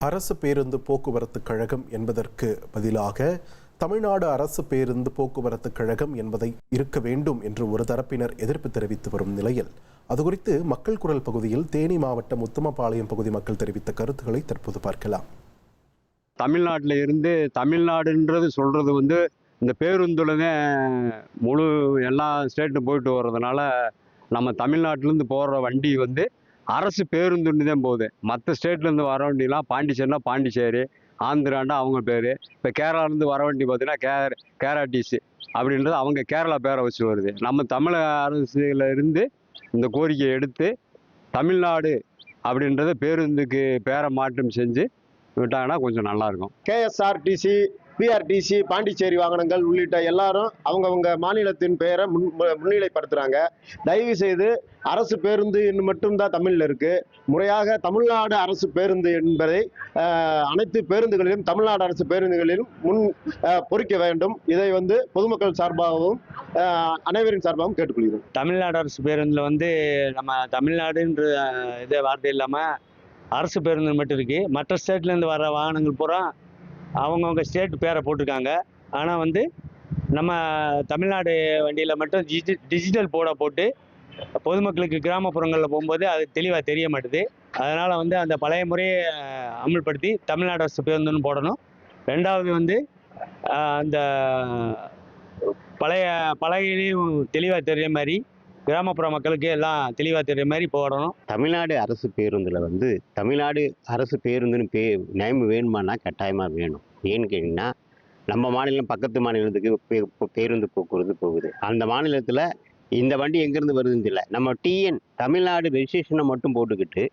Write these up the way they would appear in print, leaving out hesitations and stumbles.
அரசு பேருந்து போக்குவரத்து கழகம் என்பதற்கு பதிலாக தமிழ்நாடு அரசு பேருந்து போக்குவரத்து கழகம் என்பதை இருக்க வேண்டும் என்று ஒரு தரப்பினர் எதிர்ப்பு தெரிவித்து வரும் நிலையில் அது குறித்து மக்கள் குரல் பகுதியில் தேனி மாவட்டம் உத்தமபாளையம் பகுதி மக்கள் தெரிவித்த கருத்துக்களை தற்போது பார்க்கலாம். தமிழ்நாட்டில் இருந்து தமிழ்நாடுன்றது சொல்றது இந்த பேருந்துல முழு எல்லா ஸ்டேட்டும் போயிட்டு வர்றதுனால நம்ம தமிழ்நாட்டிலேருந்து போகிற வண்டி அரசு பேருந்துன்னு தான் போகுது. மற்ற ஸ்டேட்லேருந்து வர வண்டிலாம் பாண்டிச்சேரினா பாண்டிச்சேரி, ஆந்திராண்டா அவங்க பேர். இப்போ கேரளாலேருந்து வர வண்டி பார்த்தீங்கன்னா கேஆர்டிசி அப்படின்றது அவங்க கேரளா பேரை வச்சு வருது. நம்ம தமிழக அரசுல இருந்து இந்த கோரிக்கையை எடுத்து தமிழ்நாடு அப்படின்றத பேருந்துக்கு பேரை மாற்றம் செஞ்சு விட்டாங்கன்னா கொஞ்சம் நல்லாயிருக்கும். கேஎஸ்ஆர்டிசி, பிஆர்டிசி, பாண்டிச்சேரி வாகனங்கள் உள்ளிட்ட எல்லாரும் அவங்கவுங்க மாநிலத்தின் பெயரை முன்னிலைப்படுத்துறாங்க. தயவு செய்து அரசு பேருந்து மட்டும்தான் தமிழ்ல இருக்கு. முறையாக தமிழ்நாடு அரசு பேருந்து என்பதை அனைத்து பேருந்துகளிலும் தமிழ்நாடு அரசு பேருந்துகளிலும் பொறிக்க வேண்டும். இதை பொதுமக்கள் சார்பாகவும் அனைவரின் சார்பாகவும் கேட்டுக்கொள்கிறோம். தமிழ்நாடு அரசு பேருந்துல நம்ம தமிழ்நாடுன்ற இதே வார்த்தை இல்லாம அரசு பேருந்து மட்டும் இருக்கு. மற்ற ஸ்டேட்ல இருந்து வர்ற வாகனங்கள் பூரா அவங்கவுங்க ஸ்டேட் பேரை போட்டிருக்காங்க. ஆனால் நம்ம தமிழ்நாடு வண்டியில் மட்டும் டிஜிட்டல் போர்டை போட்டு பொதுமக்களுக்கு கிராமப்புறங்களில் போகும்போது அது தெளிவாக தெரிய மாட்டுது. அதனால் அந்த பழைய முறையை அமல்படுத்தி தமிழ்நாடு அரசு பேருந்துன்னு போடணும். ரெண்டாவது அந்த பழையிலையும் தெளிவாக தெரிகிற மாதிரி கிராமப்புற மக்களுக்கு எல்லாம் தெளிவாக தெரிகிற மாதிரி போடணும். தமிழ்நாடு அரசு பேருந்தில் தமிழ்நாடு அரசு பேருந்துன்னு நேம் வேணுமானா கட்டாயமாக வேணும். ஏன்னு கேட்டிங்கன்னா நம்ம மாநிலம் பக்கத்து மாநிலத்துக்கு பேருந்து போக்குவரத்து போகுது. அந்த மாநிலத்தில் இந்த வண்டி எங்கேருந்து வருதுன்னு தெரியல. நம்ம டிஎன் தமிழ்நாடு ரெஜிஸ்ட்ரேஷனை மட்டும் போட்டுக்கிட்டு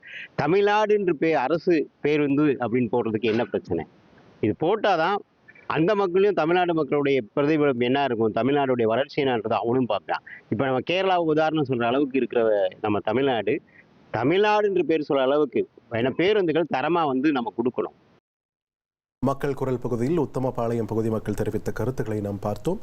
தமிழ்நாடுன்ற அரசு பேருந்து அப்படின்னு போடுறதுக்கு என்ன பிரச்சனை? இது போட்டால் தான் அந்த மக்களையும் தமிழ்நாடு மக்களுடைய பிரதிபலிப்பு என்ன இருக்கும், தமிழ்நாடுடைய வளர்ச்சி என்னன்றது அவனும் பார்க்குறான். இப்போ நம்ம கேரளாவை உதாரணம் சொல்கிற அளவுக்கு இருக்கிற நம்ம தமிழ்நாடுன்ற பேர் சொல்கிற அளவுக்கு பேருந்துகள் தரமாக நம்ம கொடுக்கணும். மக்கள் குரல் பகுதியில் உத்தமபாளையம் பகுதி மக்கள் தெரிவித்த கருத்துக்களை நாம் பார்த்தோம்.